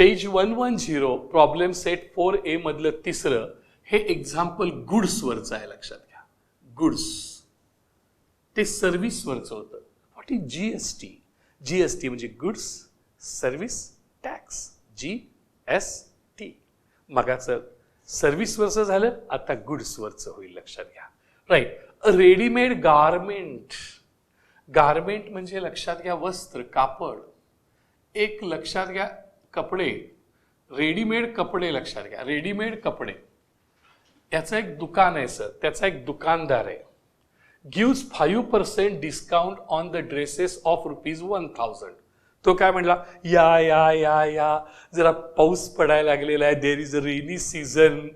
Page 110 problem set 4A मधलं तिसरं हे एक्झाम्पल गुड्सवरचं आहे. लक्षात घ्या, गुड्स ते सर्व्हिसवरचं होतं. What is GST? जीएसटी म्हणजे गुड्स सर्व्हिस टॅक्स, GST. मगाचं सर्व्हिसवरचं झालं, आता गुड्सवरचं होईल. लक्षात घ्या. राईट. Readymade garment. गारमेंट म्हणजे लक्षात घ्या वस्त्र, कापड. एक लक्षात घ्या कपडे, रेडीमेड कपडे. लक्षात घ्या रेडीमेड कपडे. याचं एक दुकान आहे सर, त्याचा एक दुकानदार आहे. Gives 5% discount on the dresses of ₹1000. तो काय म्हणला, या या या या जरा पाऊस पडायला लागलेला आहे, there is a rainy season,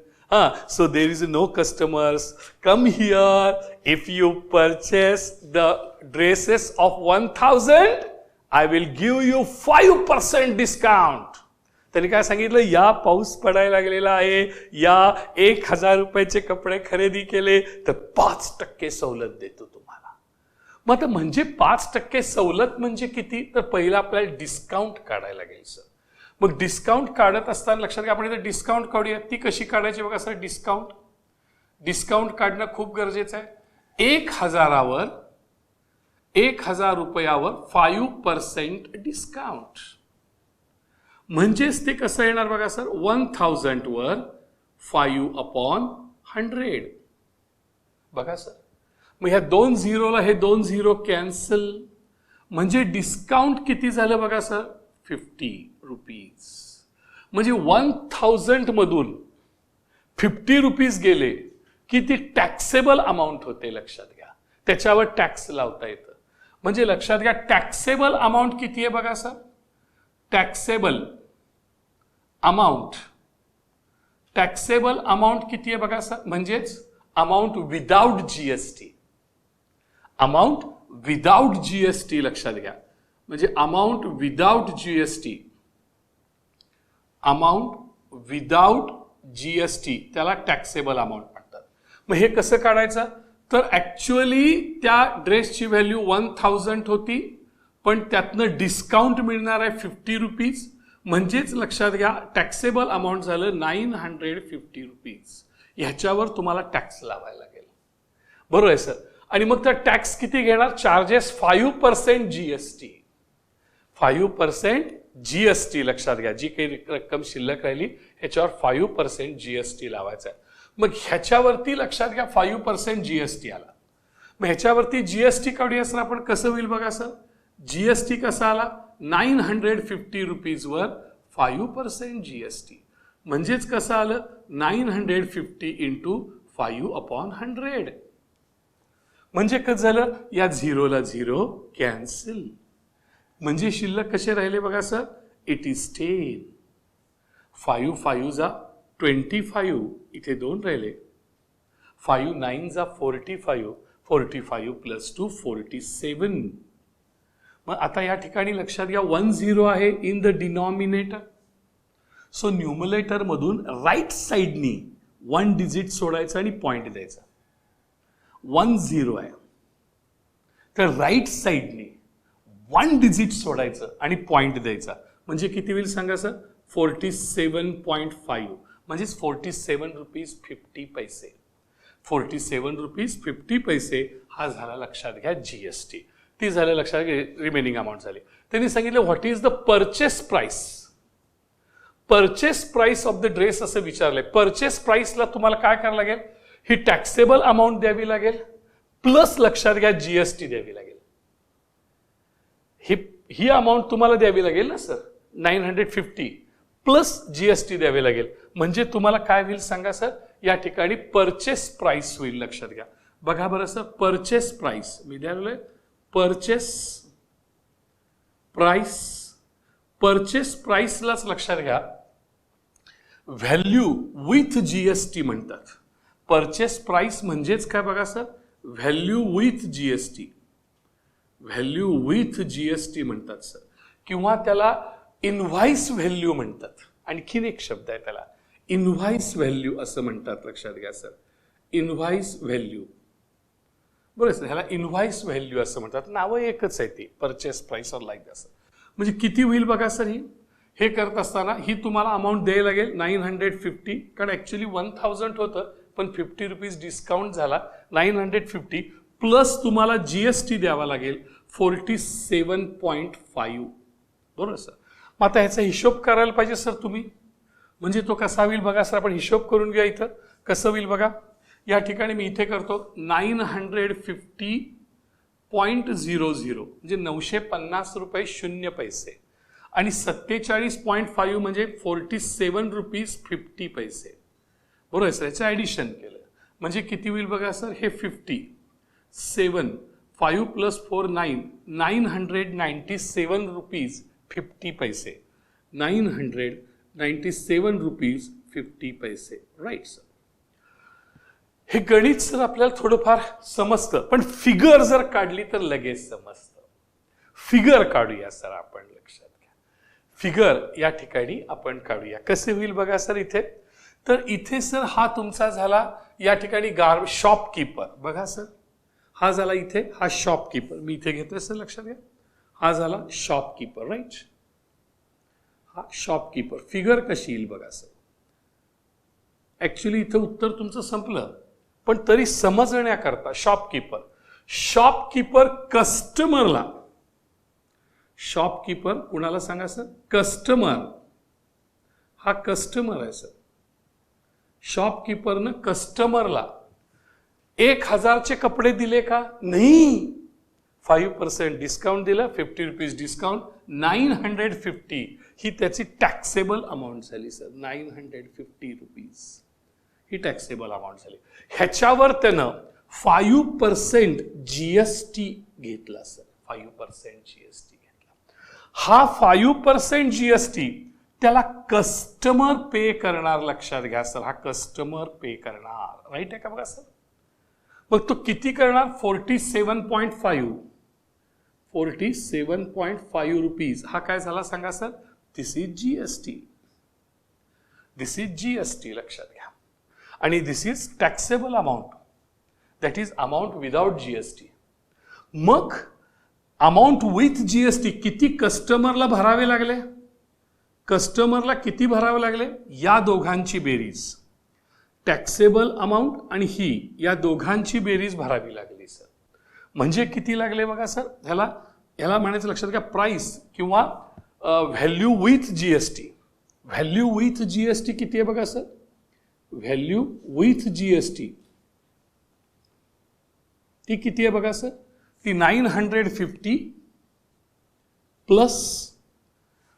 so there is no customers. Come here. If you purchase the dresses of 1000, I will give you 5% discount. त्यांनी काय सांगितलं, या पाऊस पडायला लागलेला आहे, या 1000 रुपयाचे कपडे खरेदी केले तर 5% सवलत देतो तुम्हाला. मग आता म्हणजे 5% सवलत म्हणजे किती, तर पहिला आपल्याला डिस्काउंट काढायला लागेल सर. मग डिस्काउंट काढत असताना लक्षात घ्या आपण इथे डिस्काउंट काढूया. ती कशी काढायची बघा सर. डिस्काउंट काढणं खूप गरजेचं आहे. 1000 रुपयावर 5% डिस्काउंट म्हणजेच ते कसं येणार बघा सर. 1000 वर 5/100 बघा सर. मग ह्या 2 झिरोला हे 2 झिरो कॅन्सल, म्हणजे डिस्काउंट किती झालं बघा सर. 50 रुपीज. म्हणजे 1000 मधून 50 रुपीज गेले की ती टॅक्सेबल अमाऊंट होते. लक्षात घ्या त्याच्यावर टॅक्स लावता येतं. म्हणजे लक्षात घ्या टॅक्सेबल अमाऊंट किती आहे बघा सर. टॅक्सेबल अमाऊंट किती आहे बघा सर. म्हणजेच अमाऊंट विदाउट जीएसटी. लक्षात घ्या. म्हणजे अमाऊंट विदाउट जीएसटी त्याला टॅक्सेबल अमाऊंट म्हणतात. मग हे कसं काढायचं, तर ऍक्च्युअली त्या ड्रेसची व्हॅल्यू 1000 होती, पण त्यातनं डिस्काउंट मिळणार आहे 50 रुपीज. म्हणजेच लक्षात घ्या टॅक्सेबल अमाऊंट झालं 950 रुपीज. ह्याच्यावर तुम्हाला टॅक्स लावायला लागेल. बरोबर आहे सर. आणि मग तर टॅक्स किती घेणार, चार्जेस 5% जीएसटी. 5% जीएसटी. लक्षात घ्या जी काही रक्कम शिल्लक राहिली ह्याच्यावर 5% जीएसटी लावायचा आहे. मग ह्याच्यावरती लक्षात घ्या 5% जीएसटी आला. मग ह्याच्यावरती जीएसटी काढूया सर आपण. कसं होईल बघा सर. जीएसटी कसा आला, 950 रुपीजवर 5% जीएसटी. म्हणजेच कसं आलं, 950 इंटू 5/100. म्हणजे कसं झालं, या झिरोला झिरो कॅन्सल. म्हणजे शिल्लक कसे राहिले बघा सर. It is 10. 5 5 जा 25, इथे 2 राहिले. 5 9 जा 45, 45 प्लस 2 47. मग आता या ठिकाणी लक्षात घ्या 10 आहे in the denominator. So numerator मधून राईट साइडनी 1 डिजिट सोडायचं आणि पॉइंट द्यायचा. 10 आहे तर राईट साइडनी 1 डिजिट सोडायचं आणि पॉइंट द्यायचा. म्हणजे किती होईल सांगा सर. 47.5 म्हणजेच 47 रुपीज 50 पैसे. 47 रुपीज 50 पैसे हा झाला लक्षात घ्या जीएसटी. ती झालं लक्षात घ्या रिमेनिंग अमाऊंट झाली. त्यांनी सांगितलं what is the purchase price. Purchase price of the dress असं विचारलंय. परचेस प्राइसला तुम्हाला काय करावं लागेल, ही टॅक्सेबल अमाऊंट द्यावी लागेल प्लस लक्षात घ्या जीएसटी द्यावी लागेल. ही अमाऊंट तुम्हाला द्यावी लागेल ना सर 950 प्लस जीएसटी द्यावी लागेल. म्हणजे तुम्हाला काय होईल सांगा सर. या ठिकाणी परचेस प्राइस होईल. लक्षात घ्या बघा बरं सर. परचेस प्राइस मी द्यालोय. परचेस प्राइसलाच लक्षात घ्या व्हॅल्यू विथ जीएसटी म्हणतात. परचेस प्राइस म्हणजेच काय बघा सर. व्हॅल्यू विथ जीएसटी म्हणतात सर. किंवा त्याला इनव्हाइस व्हॅल्यू म्हणतात. आणखीन एक शब्द आहे त्याला इनव्हाइस व्हॅल्यू असं म्हणतात. लक्षात घ्या सर. इनव्हाइस व्हॅल्यू. बरोबर सर. ह्याला इनव्हाइस व्हॅल्यू असं म्हणतात. नावं एकच आहे ती परचेस प्राइस और लाईक असं. म्हणजे किती होईल बघा सर. हे करत असताना ही तुम्हाला अमाऊंट द्यायला लागेल 950, कारण ऍक्च्युली 1000 होतं पण 50 रुपीज डिस्काउंट झाला 950 प्लस तुम्हाला जीएसटी द्यावा लागेल 47.5. बरोबर सर. मग आता ह्याचा हिशोब करायला पाहिजे सर तुम्ही, म्हणजे तो कसा होईल बघा सर. आपण हिशोब करून घ्या. इथं कसं होईल बघा. या ठिकाणी मी इथे करतो 950.00 म्हणजे 950 रुपये 0 पैसे आणि 47.5 म्हणजे 47 रुपीज 50 पैसे. बरोबर सर. याचं ॲडिशन केलं म्हणजे किती होईल बघा सर. हे 57 5 + 4 9 997 रुपीज 50 पैसे. 997 रुपीज 50 पैसे. Right sir. हे गणित सर आपल्याला थोडंफार समजतं, पण फिगर जर काढली तर लगेच समजतं. फिगर काढूया सर आपण. लक्षात घ्या फिगर या ठिकाणी आपण काढूया. कसे होईल बघा सर. इथे तर इथे सर हा तुमचा झाला या ठिकाणी शॉपकीपर. बघा सर हा झाला इथे हा शॉपकीपर. मी इथे घेतोय सर. लक्षात घ्या हा झाला शॉपकीपर. राईट. हा शॉपकीपर. फिगर कशी येईल बघा सर. ऍक्च्युली इथं उत्तर तुमचं संपलं, पण तरी समजण्याकरता शॉपकीपर कस्टमरला. शॉपकीपर कुणाला सांगा सर. कस्टमर. हा कस्टमर आहे सर. शॉपकीपरनं कस्टमरला 1000चे कपडे दिले का. नाही. 5% डिस्काउंट दिलं. 50 रुपीज डिस्काउंट. 950 ही त्याची टॅक्सेबल अमाऊंट झाली सर. 950 रुपीज ही टॅक्सेबल अमाऊंट झाली. ह्याच्यावर त्यानं 5% जीएसटी घेतला सर. 5% जीएसटी घेतला. हा 5% जीएसटी त्याला कस्टमर पे करणार. लक्षात घ्या सर. हा कस्टमर पे करणार. राईट आहे का बघा सर. मग तो किती करणार. 47.5 47.5 रुपीज. हा काय झाला सांगा sir. This is GST. This is GST. लक्षात घ्या. आणि this is taxable amount. That is amount without GST. मग अमाऊंट विथ जीएसटी किती कस्टमरला भरावे लागले. कस्टमरला किती भरावे लागले. या दोघांची बेरीज. टॅक्सेबल अमाऊंट आणि ही या दोघांची बेरीज भरावी लागली सर. म्हणजे किती लागले बघा सर. ह्याला म्हणायचं लक्षात घ्या प्राइस किंवा value with GST. Value with GST किती आहे बघा सर. व्हॅल्यू विथ जीएसटी ती किती आहे बघा सर. ती 950 प्लस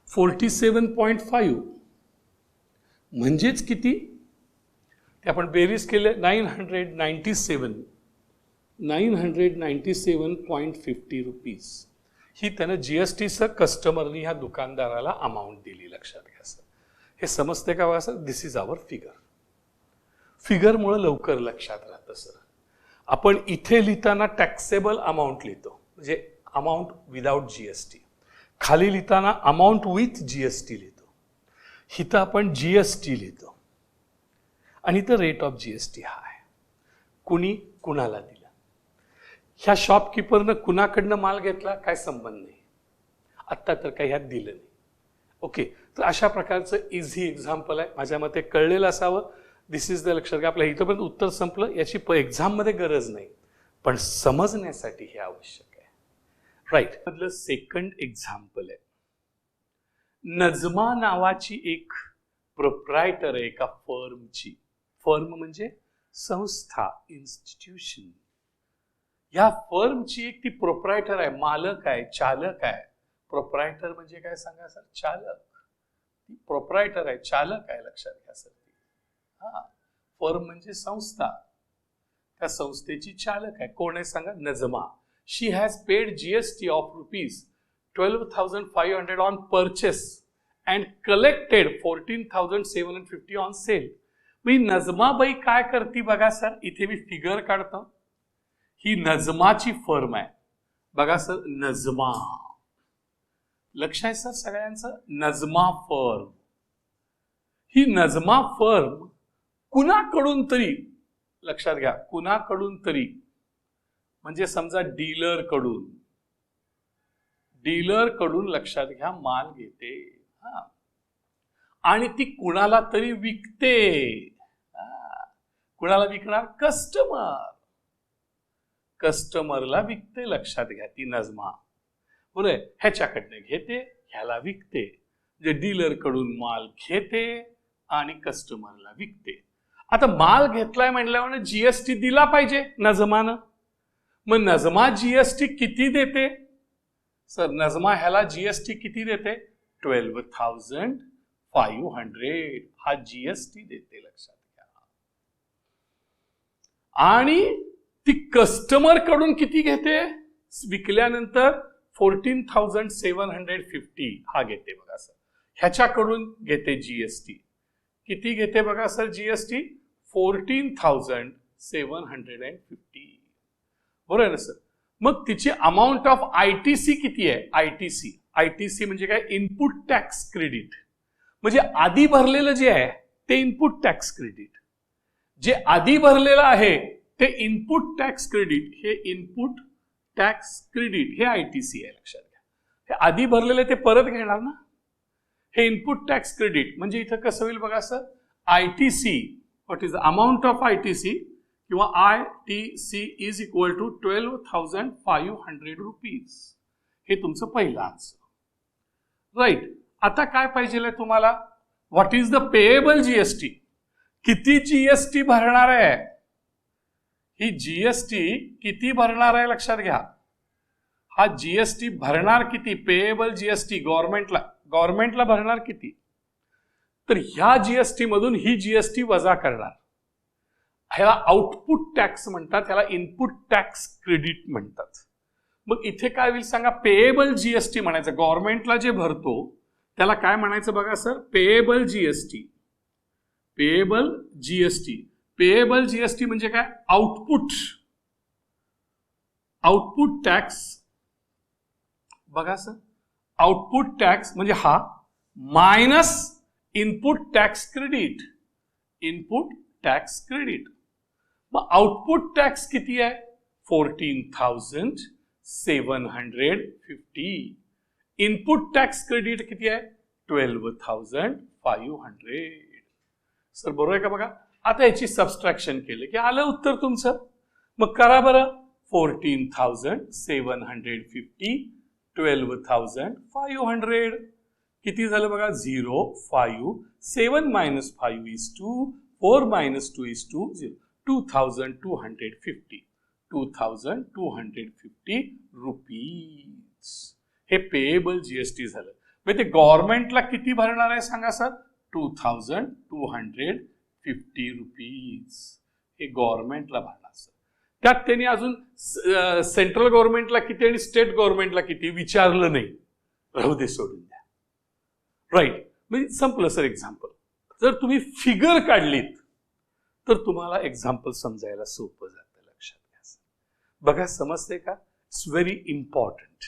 47.5 म्हणजेच किती. ते आपण बेरीज केले 997.50 रुपीज ही त्यानं जीएसटी सर कस्टमरनी ह्या दुकानदाराला अमाऊंट दिली. लक्षात घ्या सर. हे समजते का बघा sir. This is our figure. फिगरमुळे लवकर लक्षात राहतं सर. आपण इथे लिहिताना टॅक्सेबल अमाऊंट लिहितो म्हणजे अमाऊंट विदाउट जीएसटी. खाली लिहिताना अमाऊंट विथ जीएसटी लिहितो. इथं आपण जीएसटी लिहितो आणि इथं रेट ऑफ जीएसटी हा आहे. कुणी कुणाला दिला. ह्या शॉपकीपरनं कुणाकडनं माल घेतला काय संबंध नाही. आत्ता तर काही ह्यात दिलं नाही. ओके. तर अशा प्रकारचं इझी एक्झाम्पल आहे. माझ्या मते कळलेलं असावं. दिस इज द. लक्षात घ्या. आपल्या इथंपर्यंत उत्तर संपलं. याची एक्झाममध्ये गरज नाही, पण समजण्यासाठी हे आवश्यक आहे. राईट. मधलं सेकंड एक्झाम्पल आहे. नजमा नावाची एक प्रोप्रायटर आहे एका फर्मची. फर्म म्हणजे संस्था, इन्स्टिट्यूशन. या फर्मची एक ती प्रोप्रायटर आहे. मालक आहे, चालक आहे. प्रोप्रायटर म्हणजे काय सांगा सर. चालक. प्रोप्रायटर आहे, चालक आहे. लक्षात घ्या सर. हा फर्म म्हणजे संस्था. त्या संस्थेची चालक आहे. कोण आहे सांगा. Najma. She has paid GST of ₹12,500 on purchase and collected 14,750 on sale. मी नजमाबाई काय करते बघा सर. इथे मी फिगर काढतो. ही नजमाची फर्म आहे बघा सर. नजमा. लक्ष आहे सर सगळ्यांचं. नजमा फर्म. ही नजमा फर्म कुणाकडून तरी. लक्षात घ्या. कुणाकडून तरी म्हणजे समजा डीलर कडून लक्षात घ्या माल घेते. हा आणि ती कुणाला तरी विकते. कुणाला विकणार? कस्टमरला विकते. लक्षात घ्या, ती नजमा बरोबर. ह्याच्याकडनं घेते, ह्याला विकते. जे डीलर कडून माल घेते आणि कस्टमरला विकते. आता माल घेतलाय म्हटल्यावर जीएसटी दिला पाहिजे नजमानं. मग नजमा जीएसटी किती देते? सर नजमा ह्याला जीएसटी किती देते? 12,500 हा जीएसटी देते. लक्षात घ्या. आणि ती कस्टमर कडून किती घेते? विकल्यानंतर 14,750 हा घेते बघा सर. ह्याच्याकडून घेते जीएसटी. किती घेते बघा सर जीएसटी? 14,750. बरोबर आहे ना सर. मग तिची अमाऊंट ऑफ आयटीसी किती आहे? आयटीसी म्हणजे काय? Input tax credit. म्हणजे आधी भरलेलं जे आहे ते इनपुट टॅक्स क्रेडिट. जे आधी भरलेलं आहे ते इनपुट टॅक्स क्रेडिट. हे इनपुट टॅक्स क्रेडिट हे आयटीसी आहे. लक्षात घ्या. हे आधी भरलेले ते परत घेणार ना. हे इनपुट टॅक्स क्रेडिट म्हणजे इथं कसं होईल बघा sir. ITC, what is the amount of ITC किंवा ITC is equal to 12,500 rupees. हे तुमचं पहिलं आन्सर. राईट. आता काय पाहिजे तुम्हाला? What is the payable GST. किती जीएसटी भरणार आहे? ही जीएसटी किती भरणार आहे? लक्षात घ्या. हा जीएसटी भरणार किती? पेएबल जीएसटी गव्हर्नमेंटला भरणार किती? तर ह्या जीएसटी मधून ही जीएसटी वजा करणार. ह्याला आउटपुट टॅक्स म्हणतात, ह्याला इनपुट टॅक्स क्रेडिट म्हणतात. मग इथे काय होईल सांगा? पेएबल जीएसटी म्हणायचं. गव्हर्नमेंटला जे भरतो त्याला काय म्हणायचं बघा sir? Payable GST. Payable GST. Payable GST म्हणजे काय? आउटपुट टॅक्स बघा सर. आउटपुट टॅक्स म्हणजे हा minus input tax credit. Input tax credit. मग आउटपुट टॅक्स किती आहे? 14,750. इनपुट टॅक्स क्रेडिट किती आहे? 12,500. सर बरोबर आहे का बघा. आता याची सबस्ट्रॅक्शन केले की आलं उत्तर तुमचं. मग करा बरं. 14,750 12,500 किती झालं बघा? 0 5 7 minus 5 is 2 4 minus 2 is 2 0 2,250 2,250 rupees. हे पेएबल जीएसटी झालं. म्हणजे ते गव्हर्नमेंटला किती भरणार आहे सांगा सर? 2,250 रुपीज. हे गव्हर्नमेंटला भरणार सर. त्यात त्यांनी अजून सेंट्रल गव्हर्नमेंटला किती आणि स्टेट गव्हर्नमेंटला किती विचारलं नाही. राहू दे, सोडून द्या. राईट. म्हणजे संपलं सर एक्झाम्पल. जर तुम्ही फिगर काढलीत तर तुम्हाला एक्झाम्पल समजायला सोपं जातं. लक्षात घ्या. बघा समजते का? It's very important.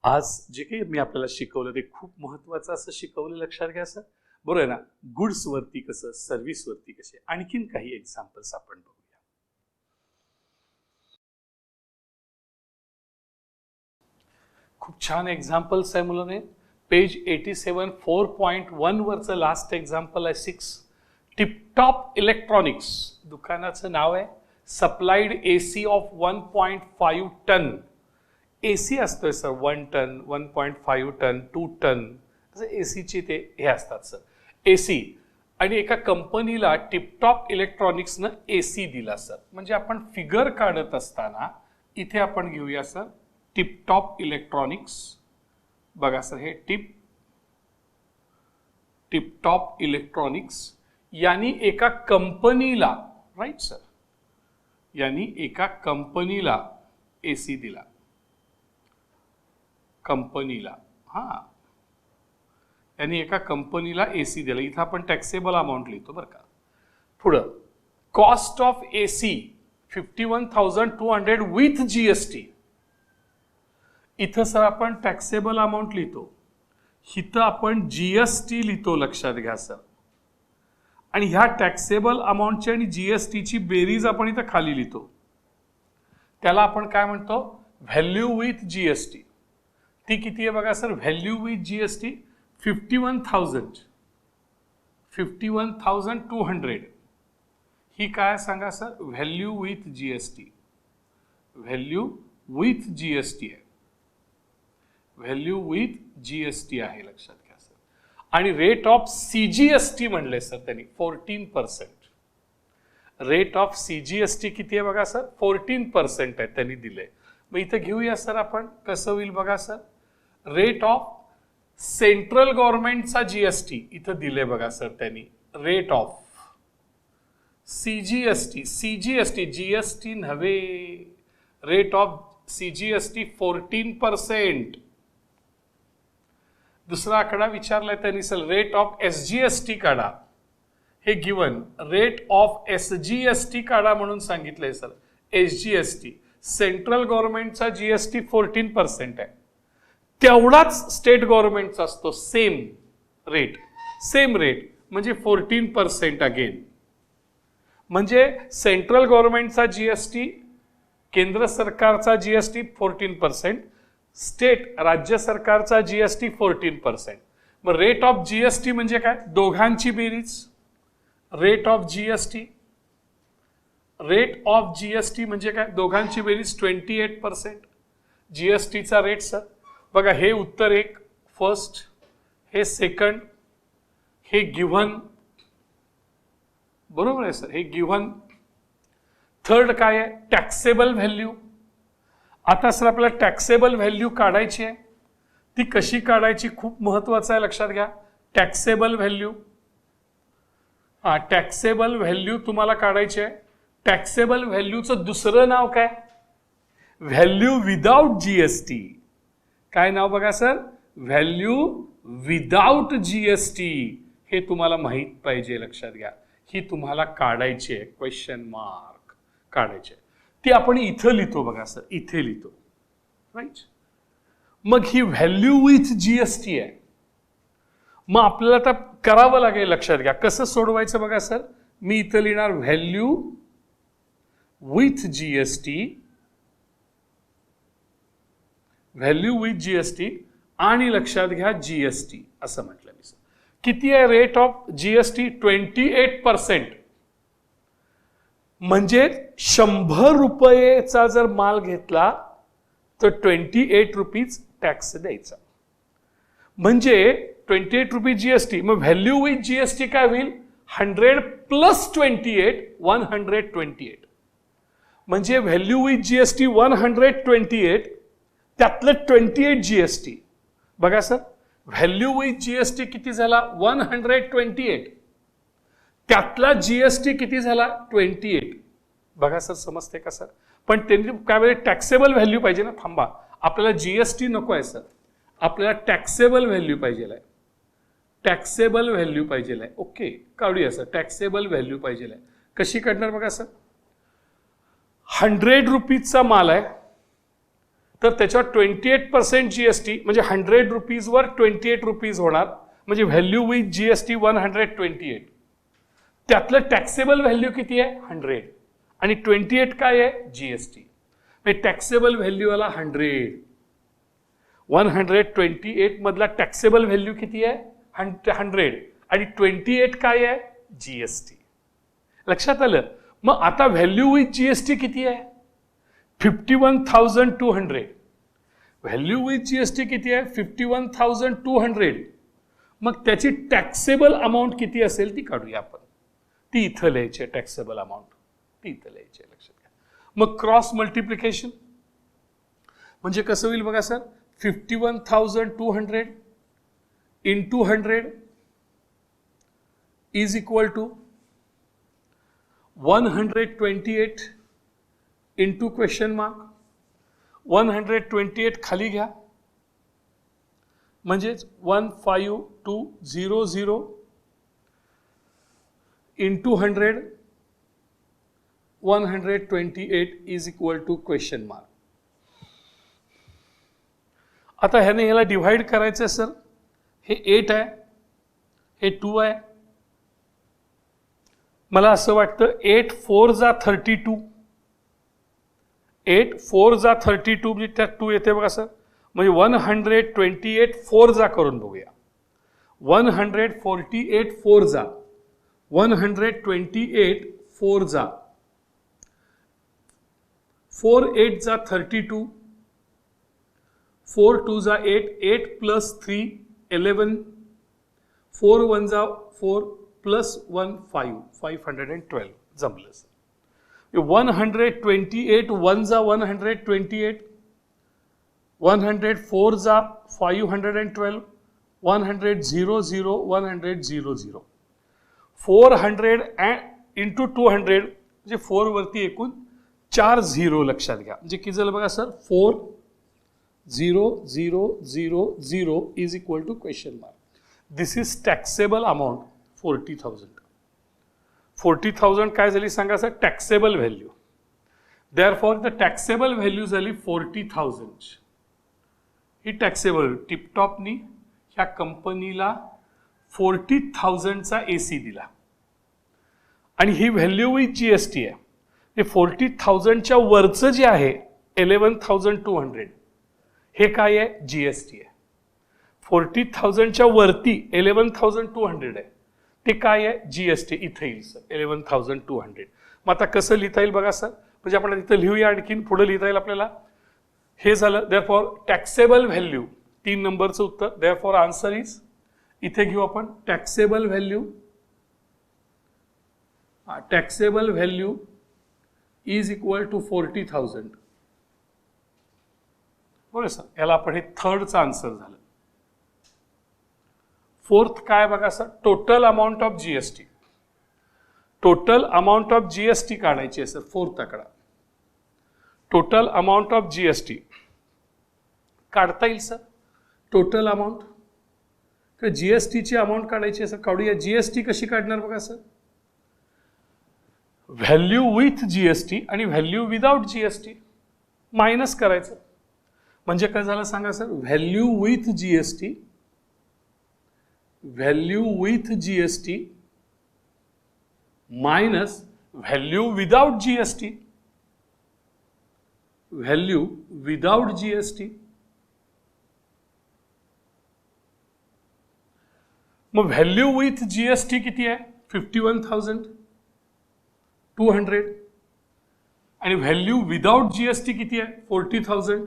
आज जे काही मी आपल्याला शिकवलं ते खूप महत्वाचं असं शिकवलं. लक्षात घ्या सर. बरोबर आहे ना. गुड्स वरती कसं, सर्व्हिस वरती कसे, आणखीन काही एक्झाम्पल्स आपण बघूया. खूप छान एक्झाम्पल्स आहे मुलांनी. पेज 87 4.1 वरचं लास्ट एक्झाम्पल आहे 6. टिपटॉप इलेक्ट्रॉनिक्स दुकानाचं नाव आहे. Supplied AC of 1.5 ton. AC असतोय सर 1 टन 1.5 टन 2 टन असं एसीचे ते हे असतात सर. एसी. आणि एका कंपनीला टिपटॉप इलेक्ट्रॉनिक्सनं एसी दिला सर. म्हणजे आपण फिगर काढत असताना इथे आपण घेऊया सर टिपटॉप इलेक्ट्रॉनिक्स. बघा सर हे टिपटॉप इलेक्ट्रॉनिक्स यांनी एका कंपनीला, राईट सर, यांनी एका कंपनीला एसी दिला. कंपनीला, हा, यांनी एका कंपनीला एसी दिला. इथं आपण टॅक्सेबल अमाऊंट लिहितो बरं का. पुढं cost of AC 51,200 with GST. इथं सर आपण टॅक्सेबल अमाऊंट लिहितो, इथं आपण जीएसटी लिहितो. लक्षात घ्या सर. आणि ह्या टॅक्सेबल अमाऊंटची आणि जीएसटीची बेरीज आपण इथं खाली लिहितो. त्याला आपण काय म्हणतो? Value with GST. ती किती आहे बघा सर? Value with GST 51,000. 51,200 ही काय सांगा sir, value with GST. Value with GST आहे, व्हॅल्यू विथ जीएसटी आहे, लक्षात घ्या सर. आणि रेट ऑफ सीजीएसटी म्हणले सर त्यांनी 14%. रेट ऑफ सीजीएसटी किती आहे बघा सर, 14% आहे त्यांनी दिले. मग इथं घेऊया सर आपण, कसं होईल बघा सर. रेट ऑफ सेंट्रल गव्हर्नमेंटचा जीएसटी इथं दिले बघा सर त्यांनी. Rate of CGST, CGST GST नव्हे, रेट ऑफ सीजीएसटी 14%. दुसरा आकडा विचारलाय त्यांनी सर, रेट ऑफ एसजीएसटी काढा. हे गिवन रेट ऑफ एसजीएसटी काढा म्हणून सांगितलंय सर. एसजीएसटी सेंट्रल गव्हर्नमेंटचा जीएसटी 14% आहे, तेवढाच स्टेट गव्हर्नमेंटचा असतो. सेम रेट, सेम रेट म्हणजे 14% अगेन. म्हणजे सेंट्रल गव्हर्नमेंटचा जीएसटी, केंद्र सरकारचा जीएसटी 14%, स्टेट राज्य सरकारचा जीएसटी 14%. मग रेट ऑफ जीएसटी म्हणजे काय, दोघांची बेरीज. Rate of GST, rate of GST म्हणजे काय, दोघांची बेरीज 28%. जीएसटीचा रेट सर बघा, हे उत्तर एक फर्स्ट, हे सेकंड, हे गिव्हन, बरोबर आहे सर, हे गिव्हन. थर्ड काय आहे, टॅक्सेबल व्हॅल्यू. आता सर आपल्याला टॅक्सेबल व्हॅल्यू काढायची आहे. ती कशी काढायची खूप महत्वाचं आहे, लक्षात घ्या. टॅक्सेबल व्हॅल्यू, हा टॅक्सेबल व्हॅल्यू तुम्हाला काढायची आहे. टॅक्सेबल व्हॅल्यूचं दुसरं नाव काय, व्हॅल्यू विदाउट जीएसटी. काय नाव बघा सर, व्हॅल्यू विदाउट जीएसटी. हे तुम्हाला माहित पाहिजे, लक्षात घ्या. ही तुम्हाला काढायची आहे, क्वेश्चन मार्क काढायचे. ती आपण इथं लिहितो बघा सर, इथे लिहितो, राईट. मग ही व्हॅल्यू विथ जीएसटी आहे. मग आपल्याला आता करावं लागेल, लक्षात घ्या. कसं सोडवायचं बघा सर, मी इथं लिहिणार value with GST, value with GST आणि लक्षात घ्या जीएसटी असं म्हटलं मी सर. किती आहे रेट ऑफ जीएसटी, 28%. म्हणजे 100 रुपयेचा जर माल घेतला तर 28 रुपीज टॅक्स द्यायचा. म्हणजे 28 रुपीज जीएसटी. मग व्हॅल्यू विथ जीएसटी काय होईल, 100 प्लस 28, 128. म्हणजे व्हॅल्यू विथ जीएसटी 128, त्यातलं 28 जीएसटी. बघा सर, व्हॅल्यू विथ जीएसटी किती झाला, 128, त्यातला जीएसटी किती झाला, 28. बघा सर, समजते का सर. पण त्यांनी काय वेळेस टॅक्सेबल व्हॅल्यू पाहिजे ना. थांबा, आपल्याला जीएसटी नको आहे सर, आपल्याला टॅक्सेबल व्हॅल्यू पाहिजे आहे. टॅक्सेबल व्हॅल्यू पाहिजे आहे. ओके, काढूया सर, टॅक्सेबल व्हॅल्यू पाहिजे आहे. कशी काढणार बघा सर. 100 रुपीजचा माल आहे तर त्याच्यावर 28% जीएसटी, म्हणजे 100 रुपीजवर 28 रुपीज होणार. म्हणजे व्हॅल्यू विथ जीएसटी 128. त्यातलं टॅक्सेबल व्हॅल्यू किती आहे, 100, आणि 28 काय आहे, जीएसटी. म्हणजे टॅक्सेबल व्हॅल्यू आला 100. 128 मधला टॅक्सेबल व्हॅल्यू किती आहे, 100, आणि 28 काय आहे, जीएसटी. लक्षात आलं. मग आता व्हॅल्यू विथ जीएसटी किती आहे, 51,200. व्हॅल्यू विथ जीएसटी किती आहे, 51,200. मग त्याची टॅक्सेबल अमाऊंट किती असेल ती काढूया आपण. ती इथं लिहायची आहे, टॅक्सेबल अमाऊंट ती इथं लिहायची आहे, लक्षात घ्या. मग क्रॉस मल्टिप्लिकेशन म्हणजे कसं होईल बघा sir, 51,200 into 100 is equal to 128 into question mark. 128 खाली घ्या, म्हणजेच 15200 into 100, 128 is equal to question mark. आता ह्याने ह्याला डिव्हाइड करायचं सर. हे 8 आहे, हे 2 आहे. मला असं वाटतं 8 4 जा 32, 8 4 जा 32 म्हणजे त्यात 2 येते बघा सर. म्हणजे 128 4 जा करून बघूया. 148 4 जा 128 4 जा 4 8 जा 32 4 2 जा 8 8 plus 3 11 4 1 जा 4 plus 1 5 512 जमलं सर. 128 1 जा 128 104 जा 512 100 0 0 100 0 0 400 इंटू 200 म्हणजे 4 वरती एकूण 4 झिरो लक्षात घ्या. म्हणजे किती झालं बघा sir 4 0 0 0 0 is equal to question mark. This is taxable amount 40,000. 40,000 काय झाली सांगा sir taxable value. Therefore the taxable value झाली 40,000. ही टॅक्सेबल टिपटॉपनी ह्या कंपनीला 40,000चा AC दिला आणि ही व्हॅल्यू विथ GST आहे. हे 40,000च्या वरचं जे आहे 11,200 हे काय आहे GST आहे. 40,000च्या वरती 11,200 आहे ते काय आहे GST इथे येईल सर 11,200. मग आता कसं लिहिता येईल बघा सर म्हणजे आपण इथं लिहूया आणखीन पुढे लिहिता येईल आपल्याला. हे झालं देअरफॉर टॅक्सेबल व्हॅल्यू 3 नंबरचं उत्तर. देअरफॉर आन्सर इज इथे घेऊ आपण taxable value is equal to 40,000. बरोबर सर. याला आपण हे थर्डचा आन्सर झालं. फोर्थ काय बघा sir total amount of GST. Total amount of GST काढायची आहे सर. फोर्थ आकडा टोटल अमाऊंट ऑफ GST काढता येईल सर. टोटल अमाऊंट तर GSTची अमाऊंट काढायची आहे सर. काढूया. GST कशी काढणार बघा सर व्हॅल्यू विथ GST आणि व्हॅल्यू विदाउट GST मायनस करायचं. म्हणजे काय झालं सांगा sir value with GST minus value without GST. Value without GST. मग व्हॅल्यू विथ GST किती आहे 51,200 आणि व्हॅल्यू विदाउट GST किती आहे 40,000.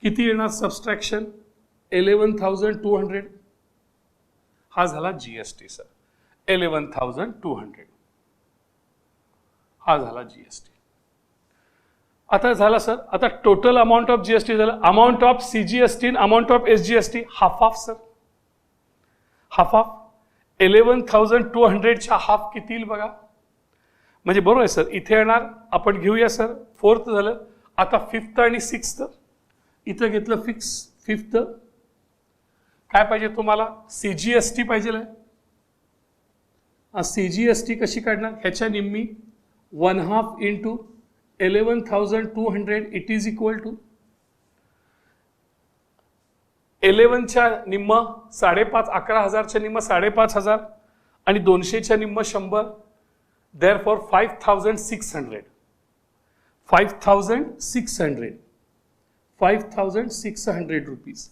किती येणार सबस्ट्रॅक्शन 11,200. हा झाला GST सर 11,200 हा झाला GST. आता झाला सर आता टोटल अमाऊंट ऑफ GST झालं. अमाऊंट ऑफ CGST आणि amount of SGST half of sir. Half of 11,200च्या हाफ किती येईल बघा. म्हणजे बरोबर आहे सर. इथे येणार आपण घेऊया सर. फोर्थ झालं. आता फिफ्थ आणि सिक्स्थ इथं घेतलं फिफ्थ काय पाहिजे तुम्हाला CGST पाहिजे. CGST कशी काढणार ह्याच्या निम्मी 1/2 into 11,200 it is equal to 11च्या निम्म 5.5 11,000च्या निम्म 5,500 आणि 200च्या निम्म 100. Therefore 5,600 rupees.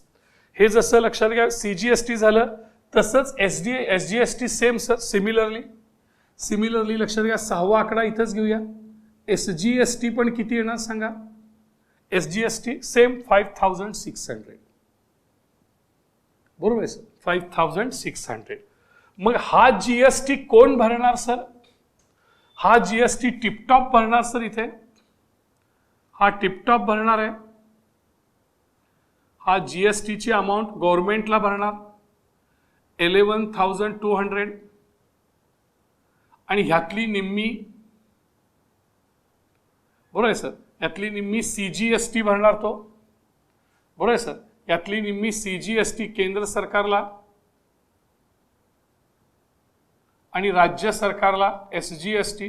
हे जसं लक्षात घ्या CGST झालं तसंच SGST सेम सर. सिमिलरली लक्षात घ्या 6वा आकडा इथंच घेऊया. SGST पण किती येणार सांगा. SGST सेम 5,600 बरोबर आहे सर 5,600. मग हा GST कोण भरणार सर. हा GST टिपटॉप भरणार सर. इथे हा टिपटॉप भरणार आहे. हा GSTची अमाऊंट गव्हर्नमेंटला भरणार 11,200 आणि ह्यातली निम्मी बरोबर आहे सर. यातली निम्मी CGST भरणार तो बरोबर आहे सर. यातली निम्मी CGST केंद्र सरकारला आणि राज्य सरकारला SGST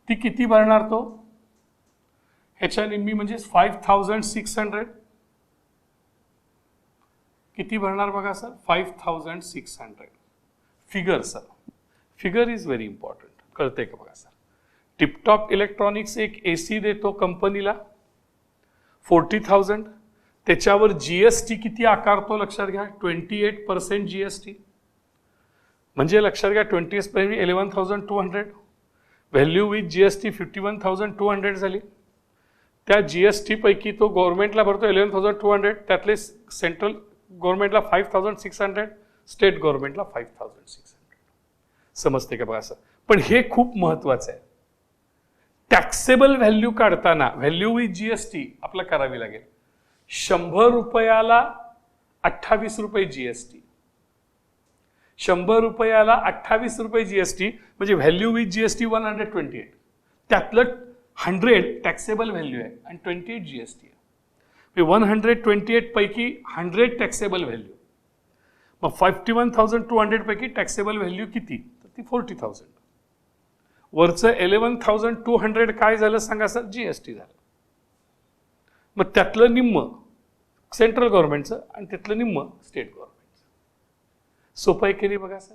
ती किती भरणार तो ह्याच्या निम्मी म्हणजे 5,600 किती भरणार बघा sir 5,600. Figure sir figure is very important. कळते का बघा सर. टिपटॉप इलेक्ट्रॉनिक्स एक AC देतो कंपनीला 40,000. त्याच्यावर GST किती आकारतो लक्षात घ्या 28% GST. म्हणजे लक्षात घ्या 20th प्रेमी 11,200, व्हॅल्यू विथ जीएसटी 51,200 झाली. त्या जीएसटी पैकी तो गव्हर्नमेंटला भरतो 11,200, त्यातले सेंट्रल गव्हर्नमेंटला 5,600, स्टेट गव्हर्नमेंटला 5,600. समजते का बघा सर? पण हे खूप महत्वाचं आहे. टॅक्सेबल व्हॅल्यू काढताना व्हॅल्यू विथ जीएसटी आपलं करावी लागेल. 100 रुपयाला 28 रुपये जीएसटी, 100 रुपयाला 28 रुपये जीएसटी म्हणजे व्हॅल्यू विथ जीएसटी 128. त्यातलं 100 टॅक्सेबल व्हॅल्यू आहे आणि 28 जीएसटी आहे. 128 पैकी 100 टॅक्सेबल व्हॅल्यू. मग 51,200 पैकी टॅक्सेबल व्हॅल्यू किती? तर ती 40,000. वरचं 11,200 काय झालं सांगा सर? जीएसटी झालं. मग त्यातलं निम्म सेंट्रल गव्हर्नमेंटचं आणि त्यातलं निम्म स्टेट गव्हर्नमेंटचं. सोपं आहे की नाही बघा सर?